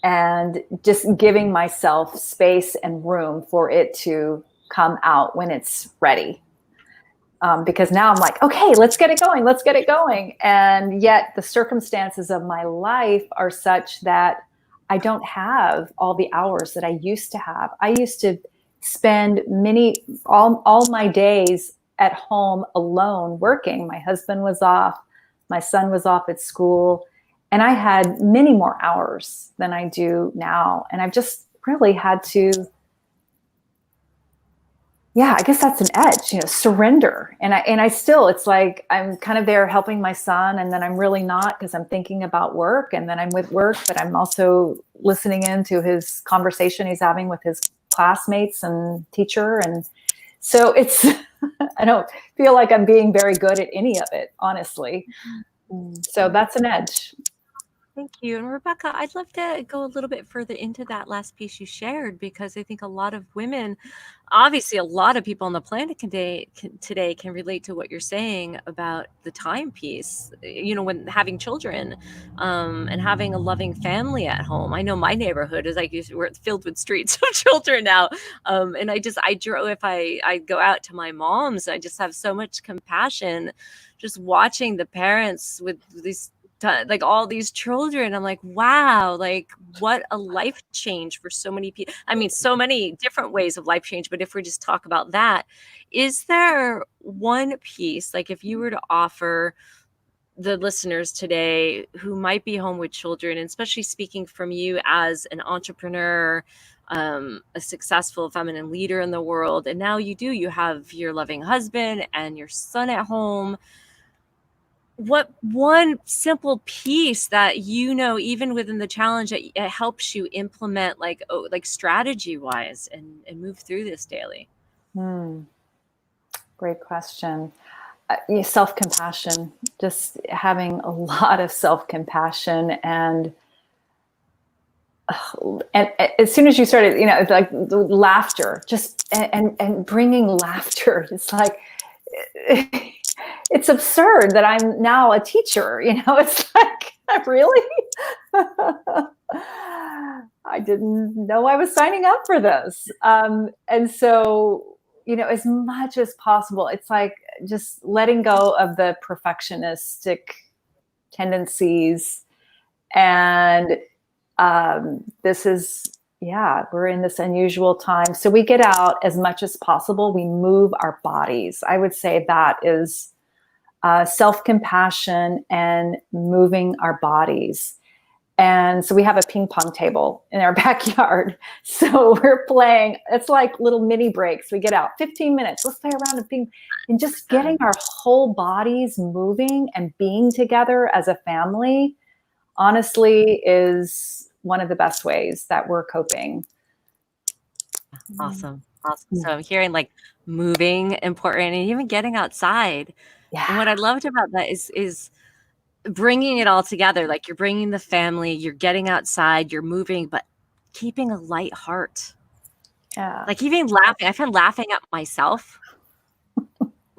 and just giving myself space and room for it to come out when it's ready. Because now I'm like, okay, let's get it going. And yet the circumstances of my life are such that I don't have all the hours that I used to have. I used to spend all my days at home alone working. My husband was off, my son was off at school, and I had many more hours than I do now. And I've just really had to, I guess that's an edge, surrender. And I still, it's like, I'm kind of there helping my son, and then I'm really not, because I'm thinking about work, and then I'm with work, but I'm also listening into his conversation he's having with his classmates and teacher. And so it's, I don't feel like I'm being very good at any of it, honestly. So that's an edge. Thank you. And Rebecca, I'd love to go a little bit further into that last piece you shared, because I think a lot of women, obviously a lot of people on the planet today can relate to what you're saying about the time piece, when having children and having a loving family at home. I know my neighborhood is like, we're filled with streets of children now. And I drove, if I go out to my mom's, I just have so much compassion just watching the parents with these, like all these children. I'm like, wow, like what a life change for so many people. I mean, so many different ways of life change, but if we just talk about that, is there one piece, like if you were to offer the listeners today who might be home with children, and especially speaking from you as an entrepreneur, a successful feminine leader in the world, and now you have your loving husband and your son at home, what one simple piece that even within the challenge that it helps you implement, like strategy wise, and move through this daily? Great question. Self-compassion, just having a lot of self-compassion, and as soon as you started, it's like the laughter, just and bringing laughter. It's like, it's absurd that I'm now a teacher. It's like, really? I didn't know I was signing up for this. And so, as much as possible, it's like just letting go of the perfectionistic tendencies. And this is, we're in this unusual time. So we get out as much as possible. We move our bodies. I would say that is self-compassion and moving our bodies. And so we have a ping pong table in our backyard. So we're playing, it's like little mini breaks. We get out 15 minutes, let's play a round of ping, and just getting our whole bodies moving and being together as a family, honestly, is one of the best ways that we're coping. Awesome. So I'm hearing like moving important, and even getting outside. Yeah. And what I loved about that is bringing it all together. Like you're bringing the family, you're getting outside, you're moving, but keeping a light heart. Yeah. Like even laughing. I find laughing at myself.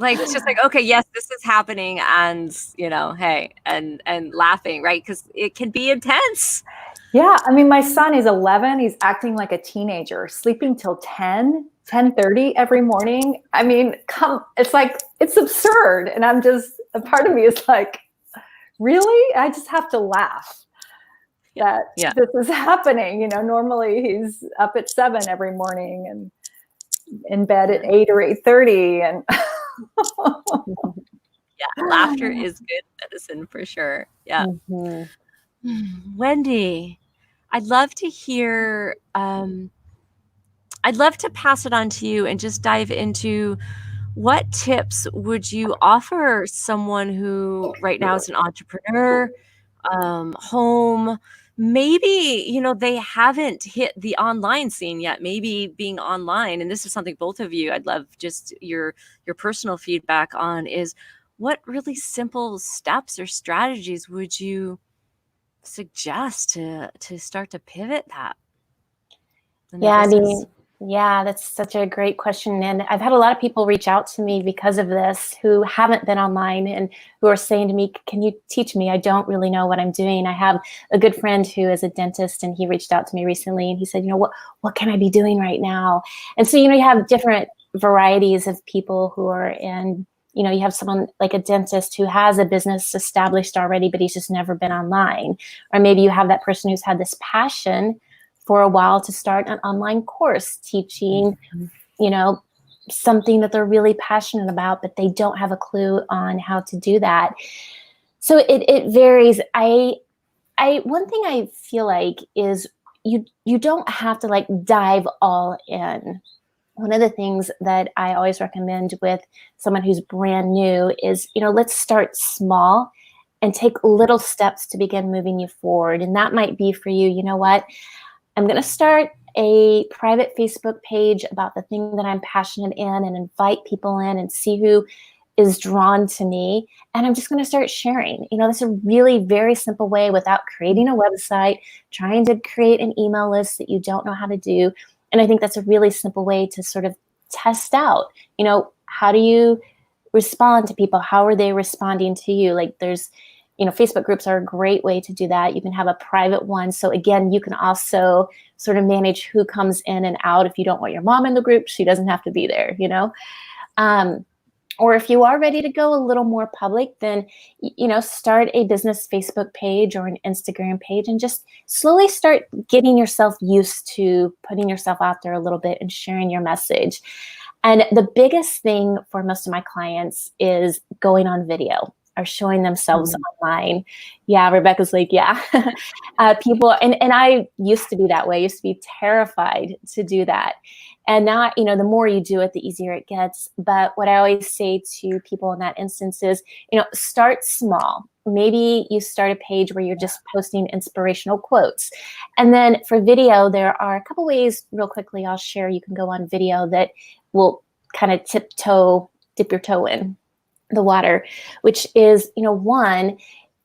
Like, it's just like, okay, yes, this is happening. And, you know, hey, and laughing, right? Because it can be intense. Yeah. I mean, my son is 11. He's acting like a teenager, sleeping till 10:30 every morning. I mean, it's like, it's absurd. And a part of me is like, really? I just have to laugh that this is happening. You know, normally he's up at 7 every morning and in bed at 8 or 8:30. And yeah, laughter is good medicine for sure. Yeah. Mm-hmm. Wendy, I'd love to hear, I'd love to pass it on to you and just dive into what tips would you offer someone who right now is an entrepreneur, home, maybe, you know, they haven't hit the online scene yet, maybe being online, and this is something both of you, I'd love just your personal feedback on, is what really simple steps or strategies would you suggest to start to pivot that in their Yeah, I business? mean, yeah, that's such a great question. And I've had a lot of people reach out to me because of this who haven't been online and who are saying to me, can you teach me? I don't really know what I'm doing. I have a good friend who is a dentist, and he reached out to me recently and he said, you know, what can I be doing right now? And so, you know, you have different varieties of people who are in, you know, you have someone like a dentist who has a business established already, but he's just never been online. Or maybe you have that person who's had this passion for a while to start an online course teaching, you know, something that they're really passionate about, but they don't have a clue on how to do that. So it varies. One thing I feel like is you don't have to like dive all in. One of the things that I always recommend with someone who's brand new is, you know, let's start small and take little steps to begin moving you forward. And that might be for you, you know what? I'm going to start a private Facebook page about the thing that I'm passionate in and invite people in and see who is drawn to me. And I'm just going to start sharing. You know, that's a really very simple way without creating a website, trying to create an email list that you don't know how to do. And I think that's a really simple way to sort of test out, you know, how do you respond to people? How are they responding to you? Like there's, you know, Facebook groups are a great way to do that. You can have a private one. So again, you can also sort of manage who comes in and out. If you don't want your mom in the group, she doesn't have to be there, you know? Or if you are ready to go a little more public, then, you know, start a business Facebook page or an Instagram page and just slowly start getting yourself used to putting yourself out there a little bit and sharing your message. And the biggest thing for most of my clients is going on video or showing themselves online. Yeah, Rebecca's like, yeah. People, and I used to be that way. I used to be terrified to do that. And now, you know, the more you do it, the easier it gets. But what I always say to people in that instance is, you know, start small. Maybe you start a page where you're just posting inspirational quotes. And then for video, there are a couple ways real quickly I'll share. You can go on video that will kind of dip your toe in the water, which is, you know, one,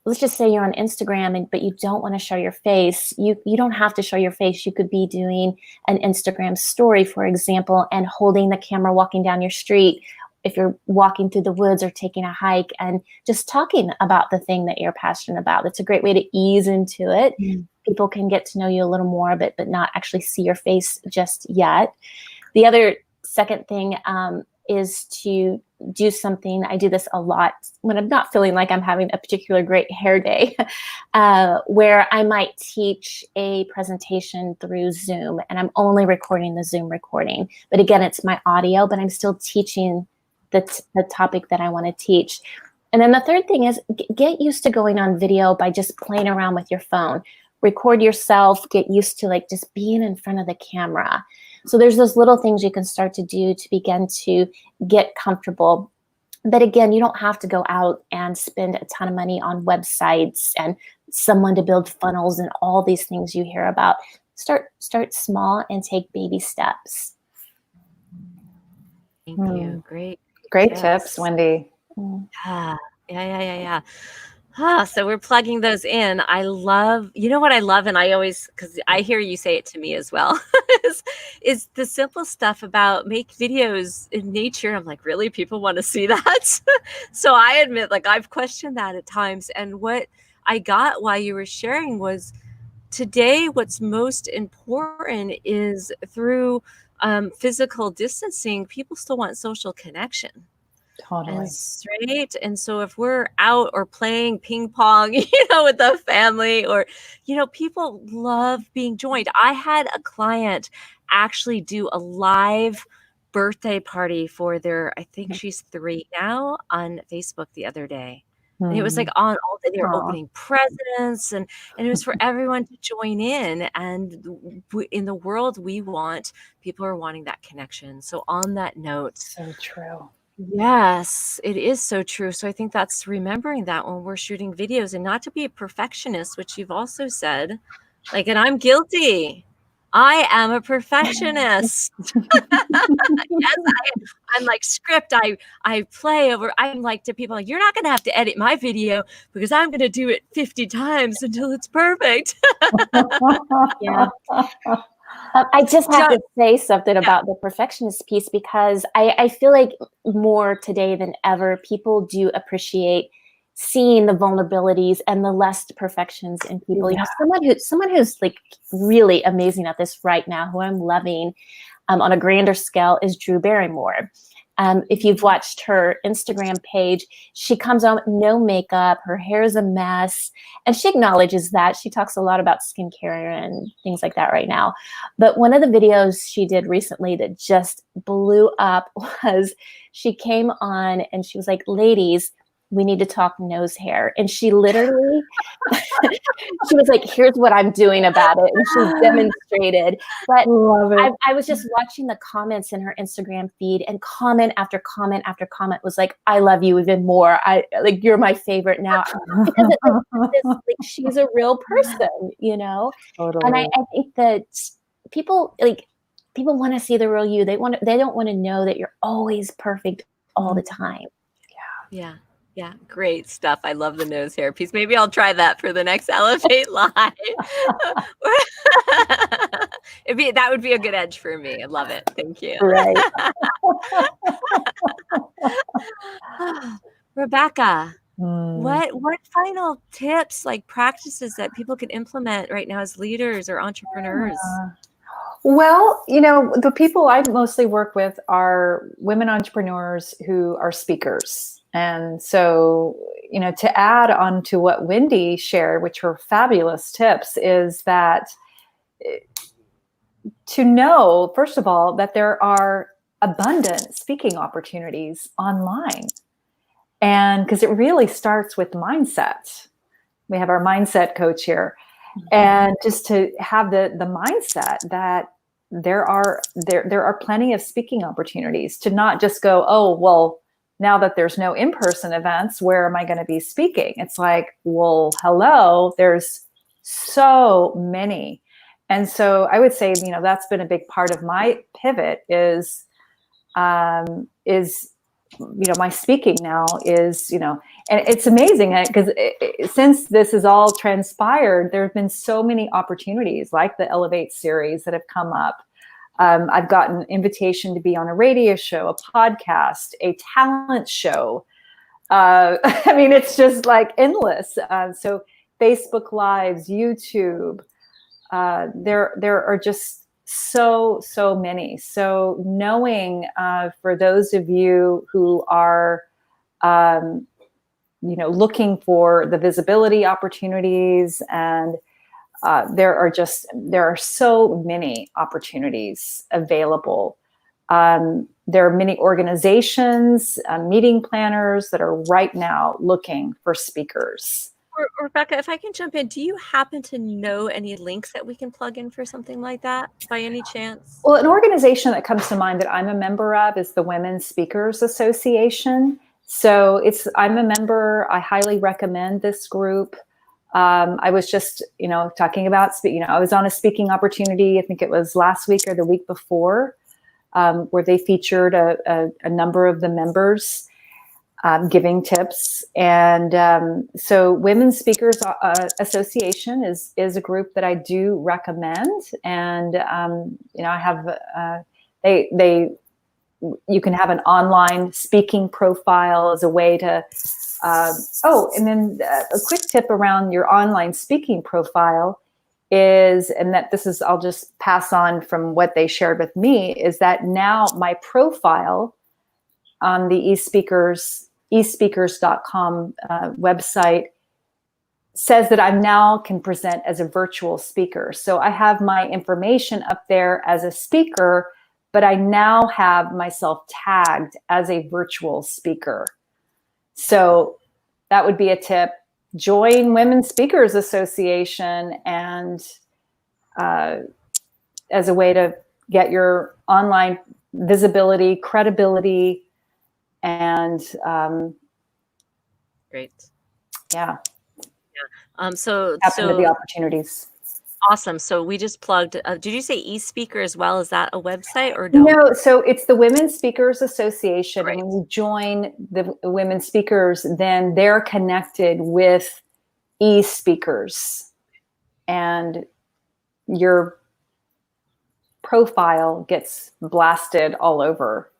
let's just say you're on Instagram, but you don't want to show your face. You don't have to show your face. You could be doing an Instagram story, for example, and holding the camera walking down your street if you're walking through the woods or taking a hike and just talking about the thing that you're passionate about. It's a great way to ease into it. People can get to know you a little more, but not actually see your face just yet. The other second thing is to do something. I do this a lot when I'm not feeling like I'm having a particular great hair day, where I might teach a presentation through Zoom, and I'm only recording the Zoom recording. But again, it's my audio, but I'm still teaching the topic that I want to teach. And then the third thing is get used to going on video by just playing around with your phone. Record yourself, get used to like just being in front of the camera. So there's those little things you can start to do to begin to get comfortable. But again, you don't have to go out and spend a ton of money on websites and someone to build funnels and all these things you hear about. Start small and take baby steps. Thank you. Great tips, Wendy. Yeah. So we're plugging those in. I love, you know what I love, and I always, because I hear you say it to me as well, is, is the simple stuff about make videos in nature. I'm like, really? People want to see that? So I admit, like, I've questioned that at times. And what I got while you were sharing was today, what's most important is through physical distancing, people still want social connection. Totally. And straight. And so if we're out or playing ping pong, with the family, or, people love being joined. I had a client actually do a live birthday party for I think she's 3 now, on Facebook the other day. And it was like on all day. They were opening presents, and it was for everyone to join in. And in the world we want, people are wanting that connection. So on that note, So true. yes, it is so true. So I think that's remembering that when we're shooting videos, and not to be a perfectionist, which you've also said, like, and I'm guilty. I am a perfectionist. Yes, I'm like script. I play over. I'm like to people, like, you're not going to have to edit my video because I'm going to do it 50 times until it's perfect. Yeah. I just have to say something Yeah. about the perfectionist piece, because I feel like more today than ever, people do appreciate seeing the vulnerabilities and the less perfections in people. Yeah. Someone who's like really amazing at this right now, who I'm loving on a grander scale, is Drew Barrymore. If you've watched her Instagram page, she comes on with no makeup, her hair is a mess, and she acknowledges that. She talks a lot about skincare and things like that right now. But one of the videos she did recently that just blew up was she came on and she was like, ladies, we need to talk nose hair. And she literally, she was like, here's what I'm doing about it. And she demonstrated. But I was just watching the comments in her Instagram feed, and comment after comment after comment was like, I love you even more. Like, you're my favorite now. Because like, she's a real person, Totally. And I think that people want to see the real you. They don't want to know that you're always perfect all the time. Yeah. Yeah, great stuff. I love the nose hair piece. Maybe I'll try that for the next Elevate Live. That would be a good edge for me. I love it. Thank you. Right. Rebecca, what final tips, like practices that people can implement right now as leaders or entrepreneurs? Well, the people I mostly work with are women entrepreneurs who are speakers. And so, to add on to what Wendy shared, which were fabulous tips, is that to know, first of all, that there are abundant speaking opportunities online. And because it really starts with mindset. We have our mindset coach here. And just to have the mindset that there are plenty of speaking opportunities, to not just go, oh, well, now that there's no in-person events, where am I going to be speaking? It's like, well, hello, there's so many. And so I would say, that's been a big part of my pivot is my speaking now is, and it's amazing because since this has all transpired, there have been so many opportunities like the Elevate series that have come up. I've gotten an invitation to be on a radio show, a podcast, a talent show. It's just like endless. So Facebook Lives, YouTube, there are just so many. So knowing for those of you who are, looking for the visibility opportunities, and there are so many opportunities available. There are many organizations, meeting planners that are right now looking for speakers. Rebecca, if I can jump in, do you happen to know any links that we can plug in for something like that by any chance? Well, an organization that comes to mind that I'm a member of is the Women's Speakers Association. So I'm a member. I highly recommend this group. I was just, talking about, I was on a speaking opportunity, I think it was last week or the week before, where they featured a number of the members. giving tips. And so Women's Speakers Association is a group that I do recommend. And, I have, you can have an online speaking profile as a way to, and then a quick tip around your online speaking profile is, and that this is, I'll just pass on from what they shared with me, is that now my profile on the espeakers.com website says that I now can present as a virtual speaker. So I have my information up there as a speaker, but I now have myself tagged as a virtual speaker. So that would be a tip. Join Women's Speakers Association, and as a way to get your online visibility, credibility, and great. Yeah. So tap into the opportunities. Awesome. So we just plugged. Did you say eSpeaker as well? Is that a website or no? No. So it's the Women's Speakers Association. Great. And when you join the Women Speakers, then they're connected with eSpeakers, and your profile gets blasted all over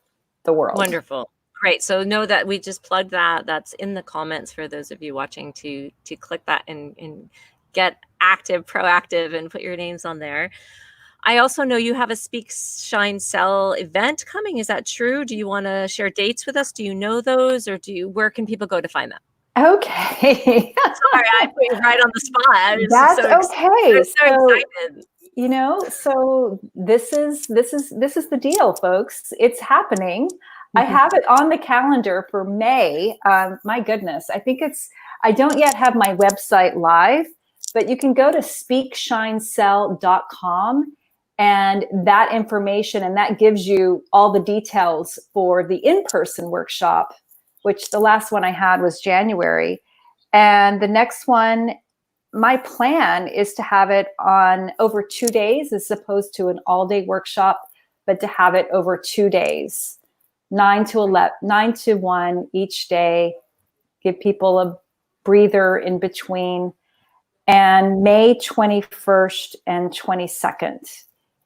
the world. Wonderful. Great. So know that we just plugged that. That's in the comments for those of you watching to click that and get active, proactive, and put your names on there. I also know you have a Speak, Shine, Sell event coming. Is that true? Do you want to share dates with us? Do you know those, or where can people go to find them? Okay. Sorry, I put you right on the spot. That's okay. I'm so excited. So this is the deal, folks. It's happening. I have it on the calendar for May. My goodness, I don't yet have my website live, but you can go to speakshinesell.com, and that information, and that gives you all the details for the in-person workshop, which the last one I had was January. And the next one, my plan is to have it on over 2 days as opposed to an all-day workshop, but to have it over 2 days, 9 to 1 each day, give people a breather in between. And May 21st and 22nd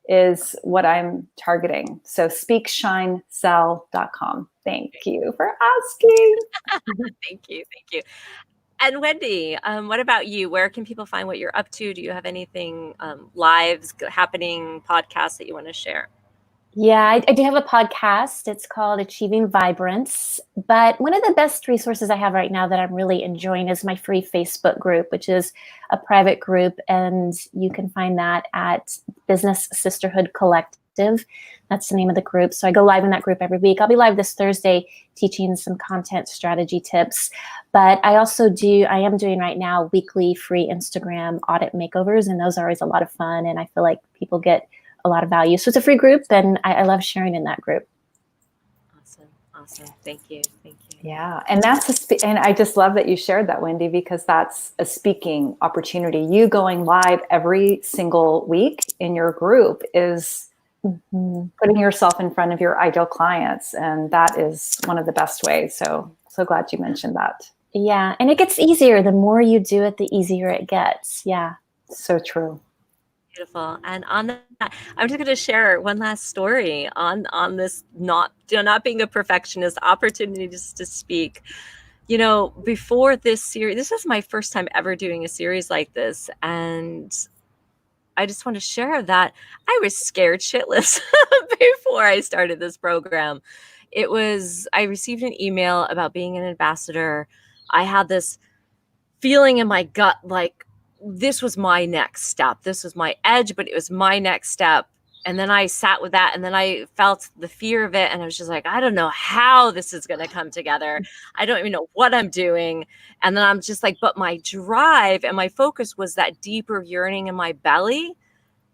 is what I'm targeting. So speakshinesell.com. Thank you for asking. Thank you. And Wendy, what about you? Where can people find what you're up to? Do you have anything lives happening, podcasts that you want to share? Yeah, I do have a podcast. It's called Achieving Vibrance. But one of the best resources I have right now that I'm really enjoying is my free Facebook group, which is a private group. And you can find that at Business Sisterhood Collective. That's the name of the group. So I go live in that group every week. I'll be live this Thursday teaching some content strategy tips. But I am doing right now weekly free Instagram audit makeovers. And those are always a lot of fun. And I feel like people get a lot of value. So it's a free group, and I love sharing in that group. Awesome. Thank you. Yeah. And and I just love that you shared that, Wendy, because that's a speaking opportunity. You going live every single week in your group is putting yourself in front of your ideal clients. And that is one of the best ways. So glad you mentioned that. Yeah. And it gets easier. The more you do it, the easier it gets. Yeah. So true. Beautiful. And on that, I'm just going to share one last story on this not being a perfectionist, opportunity just to speak. Before this series, this is my first time ever doing a series like this, and I just want to share that I was scared shitless before I started this program. I received an email about being an ambassador. I had this feeling in my gut like, this was my next step. This was my edge, but it was my next step. And then I sat with that, and then I felt the fear of it. And I was just like, I don't know how this is going to come together. I don't even know what I'm doing. And then I'm just like, but my drive and my focus was that deeper yearning in my belly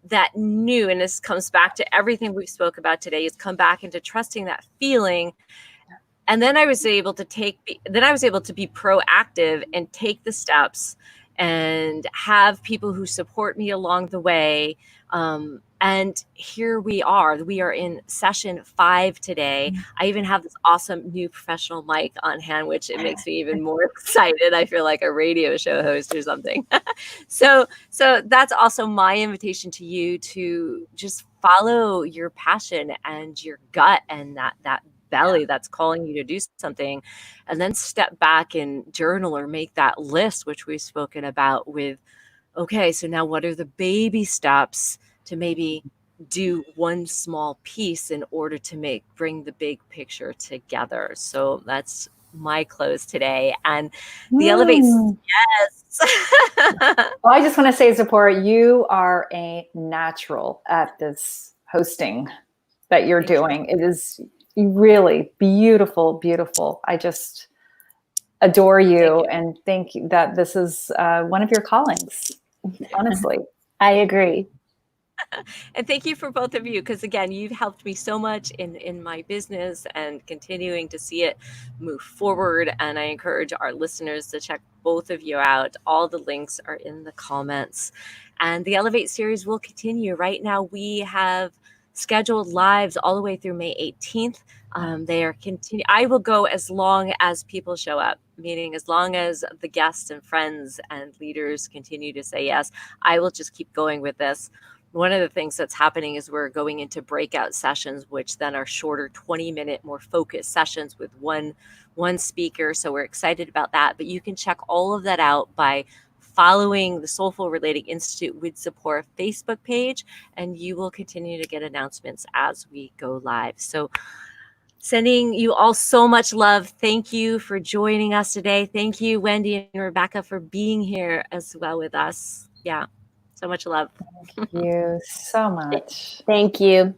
that knew, and this comes back to everything we spoke about today, is come back into trusting that feeling. And then I was able to be proactive and take the steps and have people who support me along the way. And here we are. We are in session 5 today. I even have this awesome new professional mic on hand, which it makes me even more excited. I feel like a radio show host or something. So that's also my invitation to you to just follow your passion and your gut and that belly that's calling you to do something, and then step back and journal or make that list, which we've spoken about with, okay, so now what are the baby steps to maybe do one small piece in order to bring the big picture together. So that's my close today. And the Elevate, yes. Well, I just want to say, Tziporah, you are a natural at this hosting that you're doing. It is really beautiful, beautiful. I just adore you and think that this is one of your callings, honestly. I agree. And thank you for both of you, because again, you've helped me so much in my business and continuing to see it move forward. And I encourage our listeners to check both of you out. All the links are in the comments. And the Elevate series will continue. Right now, we have scheduled lives all the way through May 18th. They are continue. I will go as long as people show up, meaning as long as the guests and friends and leaders continue to say yes, I will just keep going with this. One of the things that's happening is we're going into breakout sessions, which then are shorter 20-minute, more focused sessions with one speaker. So we're excited about that. But you can check all of that out by following the Soulful Relating Institute with Tziporah Facebook page, and you will continue to get announcements as we go live. So sending you all so much love. Thank you for joining us today. Thank you, Wendy and Rebecca, for being here as well with us. Yeah. So much love. Thank you so much. Thank you.